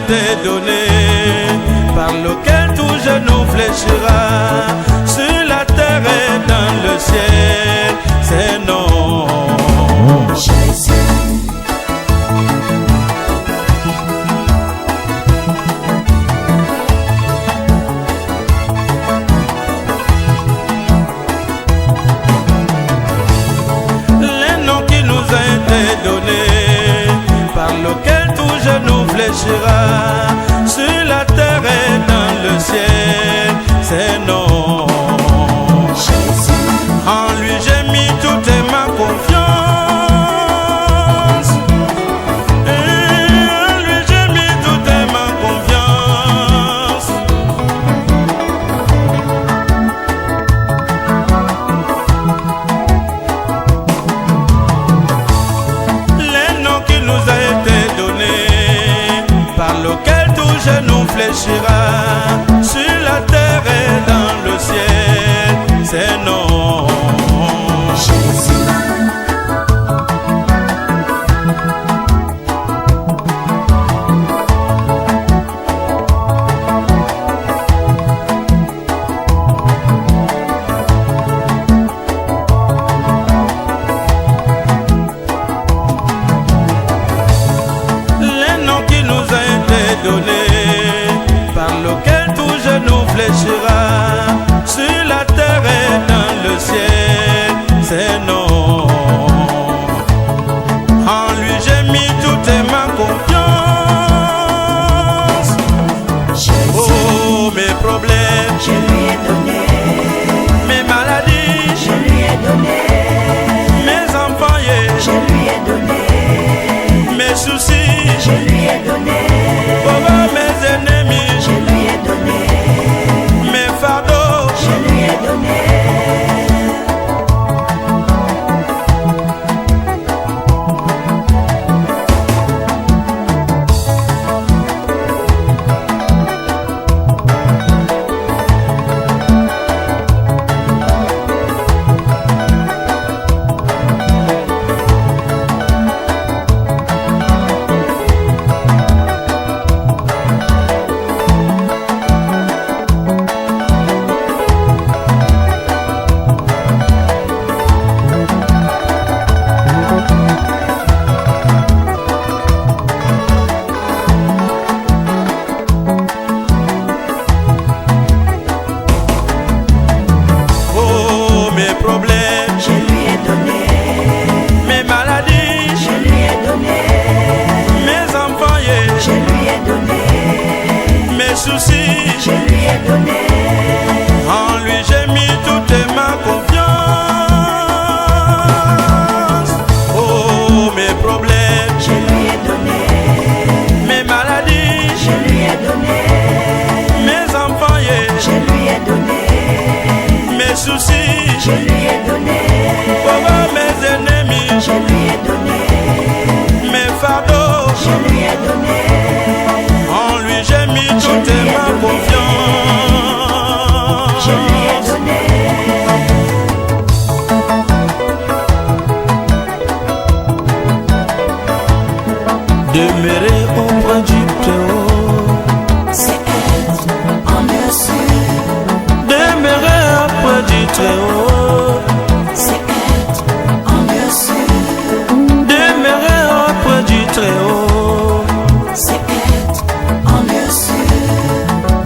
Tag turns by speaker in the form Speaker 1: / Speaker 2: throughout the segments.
Speaker 1: été donné, par lequel tout genou fléchira, sur la terre et dans le ciel, c'est non.
Speaker 2: Jésus.
Speaker 1: Sur la terre et dans le ciel, c'est non.
Speaker 2: Jésus.
Speaker 1: En lui j'ai mis toute ma confiance. En lui j'ai mis toute ma confiance. Les noms qui nous a été donnés, par lequel tout genou fléchira, sur la terre et dans le ciel, c'est non.
Speaker 2: Jésus.
Speaker 1: Donné, par lequel tout genou fléchira, sur la terre et dans le ciel, c'est non. En lui j'ai mis toute ma confiance.
Speaker 2: Jésus.
Speaker 1: Oh, mes problèmes,
Speaker 2: Je lui ai donné.
Speaker 1: mes maladies,
Speaker 2: Je lui ai donné.
Speaker 1: mes enfants,
Speaker 2: Je lui ai donné.
Speaker 1: mes soucis,
Speaker 2: Je lui ai donné.
Speaker 1: mes ennemis,
Speaker 2: Je lui ai donné.
Speaker 1: mes fardeaux,
Speaker 2: Je lui ai donné.
Speaker 1: soucis,
Speaker 2: je lui ai donné.
Speaker 1: En lui j'ai mis toute ma confiance. Oh, mes problèmes,
Speaker 2: Je lui ai donné.
Speaker 1: mes maladies,
Speaker 2: Je lui ai donné.
Speaker 1: mes enfants,
Speaker 2: Je lui ai donné.
Speaker 1: mes soucis,
Speaker 2: Je lui ai donné.
Speaker 1: oh, mes ennemis,
Speaker 2: Je lui ai donné.
Speaker 1: mes fardeaux,
Speaker 2: Je lui ai donné.
Speaker 1: en lui j'ai mis toute ma confiance.
Speaker 2: Je lui ai donné.
Speaker 1: Demeurer auprès du Très-Haut,
Speaker 2: C'est être en dessus.
Speaker 1: demeurer auprès du Très-Haut,
Speaker 2: C'est être en dessus.
Speaker 1: demeurer auprès du Très-Haut,
Speaker 2: C'est être en dessus.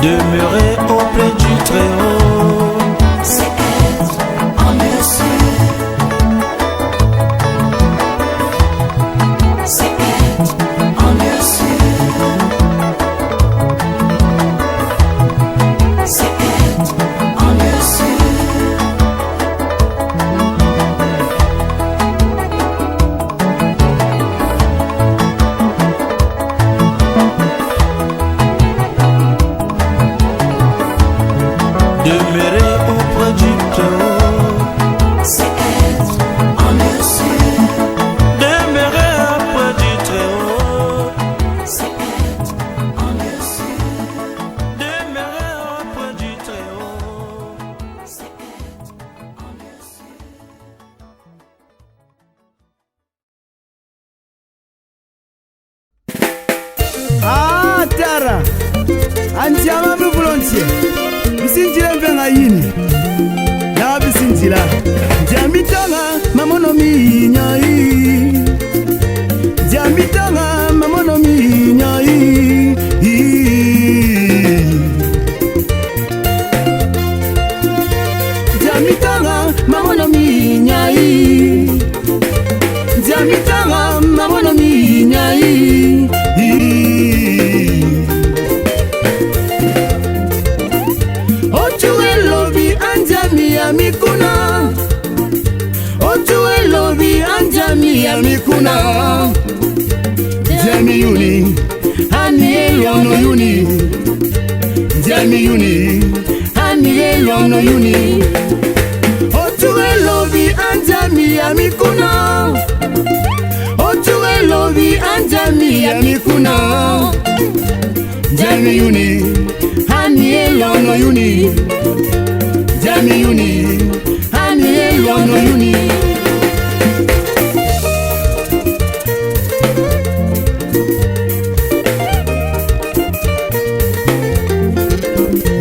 Speaker 1: demeurer auprès du Très-Haut.
Speaker 2: C'est être en dessus. C'est être en dessus. C'est être en dessus.
Speaker 3: antiama mi volontiers bisintila mvenga yini na bisintila jamitanga mamono mi nyai jamitanga mamono mi nyai jamitanga mamono mi nyai jamitanga mamono mi nyai otuwe lobi anjami ya mikuna otuwe lobi anjami ya mikuna jami yuni hani elono yuni jami yuni hani elono yuni otuwe lobi anjami ya mikuna otuwe lobi anjami ya mikuna jami yuni hani elono yuni jami yuni hani elono yuni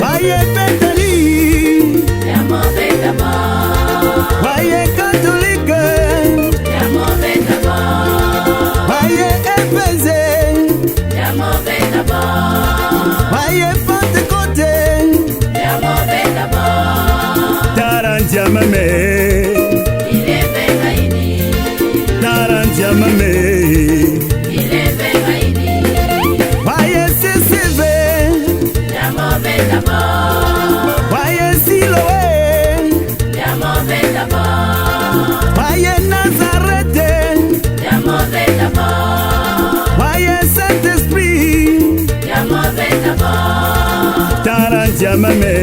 Speaker 3: waye Bethany
Speaker 2: Yamo Betama,
Speaker 3: waye Catholique
Speaker 2: Yamo Betama,
Speaker 3: waye Efeze
Speaker 2: Yamo Betama,
Speaker 3: waye Pentecôte
Speaker 2: Yamo Betama,
Speaker 3: Taranja mame
Speaker 2: ile Bekaini,
Speaker 3: Taranja mame
Speaker 2: ile Bekaini,
Speaker 3: waye CCV
Speaker 2: Yamo Betama,
Speaker 3: waye Siloé
Speaker 2: Yamo Betama,
Speaker 3: waye Nazareth
Speaker 2: Yamo Betama,
Speaker 3: waye Saint-Esprit
Speaker 2: Yamo Betama,
Speaker 3: Taranja mame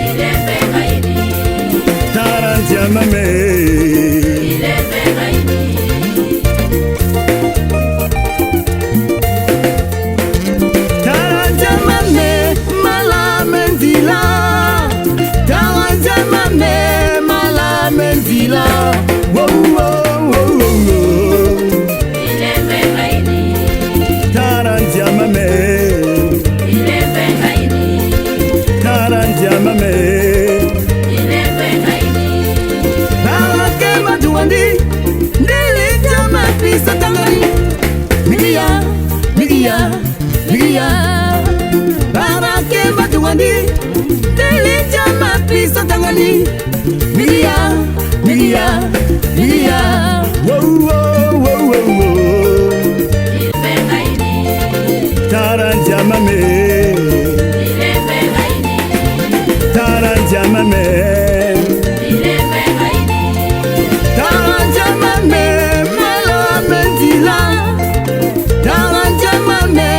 Speaker 2: ile Bekaini,
Speaker 3: Taranja mame
Speaker 2: ile Bekaini,
Speaker 3: Taranja mame malamendila Taranja mame malamendila Wow wow wow wow
Speaker 2: ile Bekaini,
Speaker 3: Taranja mame
Speaker 2: ile Bekaini,
Speaker 3: Taranja mame
Speaker 2: ile Bekaini,
Speaker 3: Barake maduandi Ndili jama pisa tangani Migia, migia, migia Barake maduandi Ndili jama pisa tangani Migia, migia, migia Wow, wow, wow, wow, wow
Speaker 2: ile Bekaini,
Speaker 3: Taranja mame
Speaker 2: ile Bekaini,
Speaker 3: Taranja mame
Speaker 2: ile Bekaini,
Speaker 3: Taranja mame malamendila Taranja mame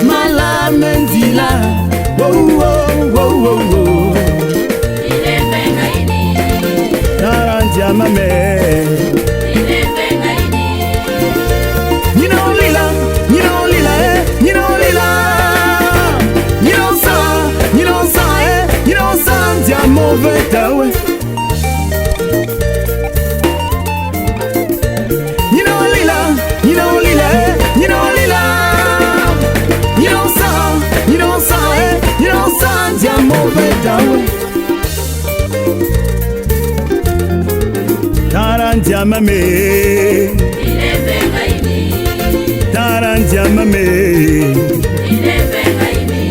Speaker 3: malamendila Wow, wow, wow, wow, wow
Speaker 2: ile Bekaini,
Speaker 3: Taranja mame
Speaker 2: ile Bekaini,
Speaker 3: Nina olila, eh, nina olila Nina osa, eh, nina osa Ndia mauvais tawe Nina olila, eh, nina olila Nina osa, eh, nina osa Ndia mauvais tawe Taranja mame
Speaker 2: ile Bekaini,
Speaker 3: Taranja mame
Speaker 2: ile Bekaini,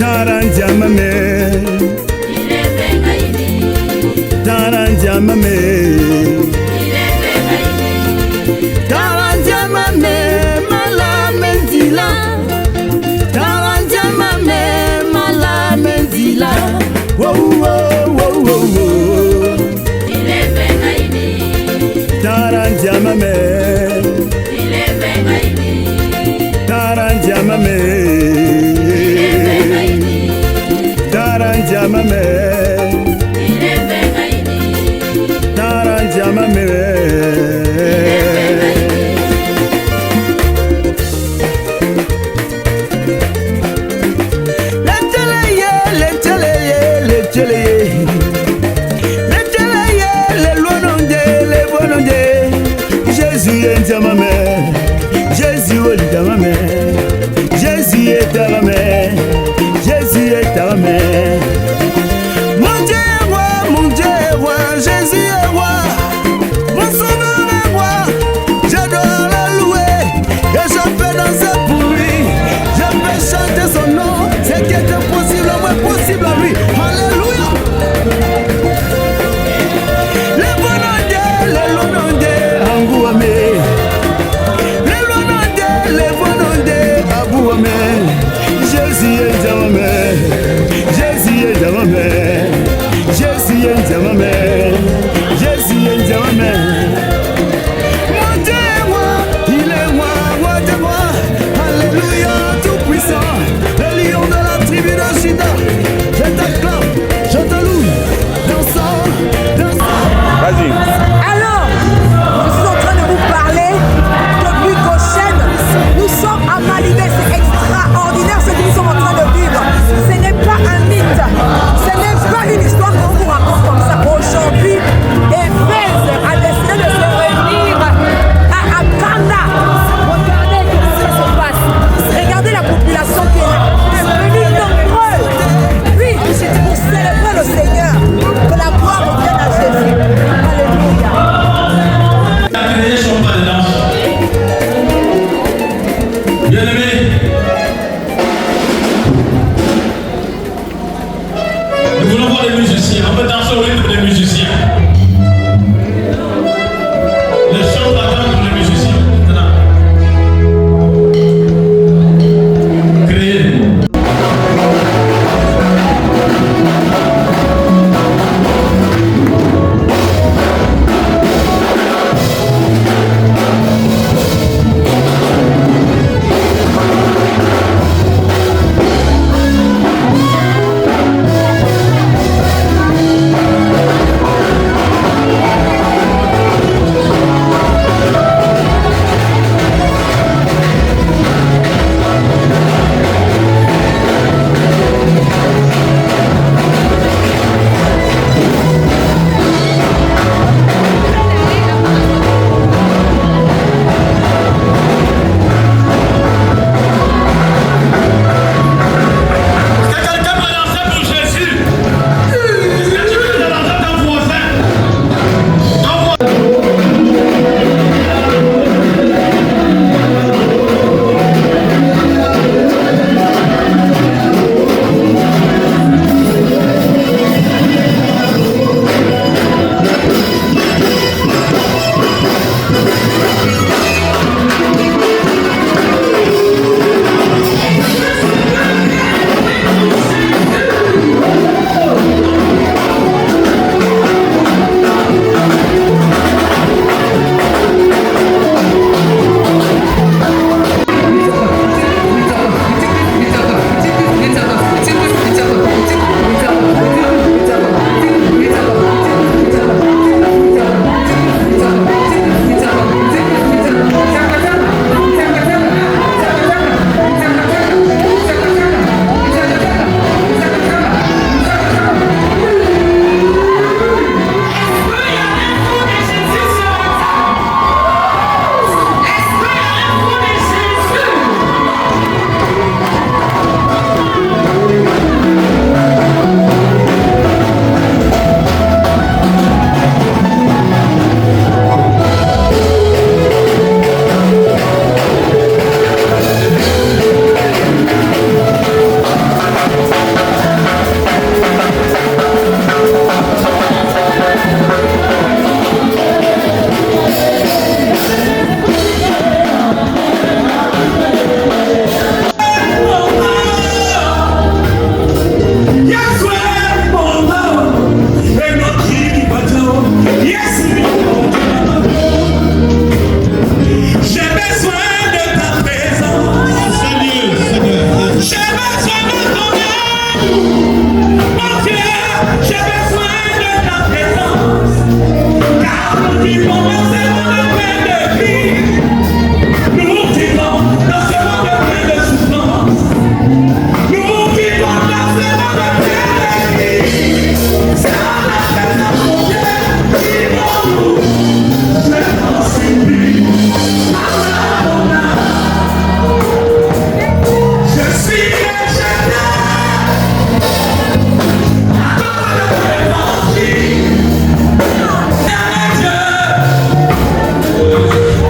Speaker 3: Taranja mame
Speaker 2: ile Bekaini,
Speaker 3: Taranja mame
Speaker 2: ile Bekaini,
Speaker 3: Taranja mame malamendila Taranja mame malamendila Wow wow wow wow wow
Speaker 2: ile Bekaini,
Speaker 3: Taranja mame
Speaker 2: ile Bekaini,
Speaker 3: Taranja mame Taranja mame
Speaker 2: ile Bekaini,
Speaker 3: Taranja mame Jésus est ta mère, Jésus est ta mère, Jésus est ta mère.
Speaker 4: pas de danse. Bien-aimés, nous voulons voir les musiciens. On peut danser au rythme des musiciens. Les chants d'attente pour les musiciens. Maintenant. Créer.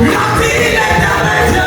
Speaker 5: La vie est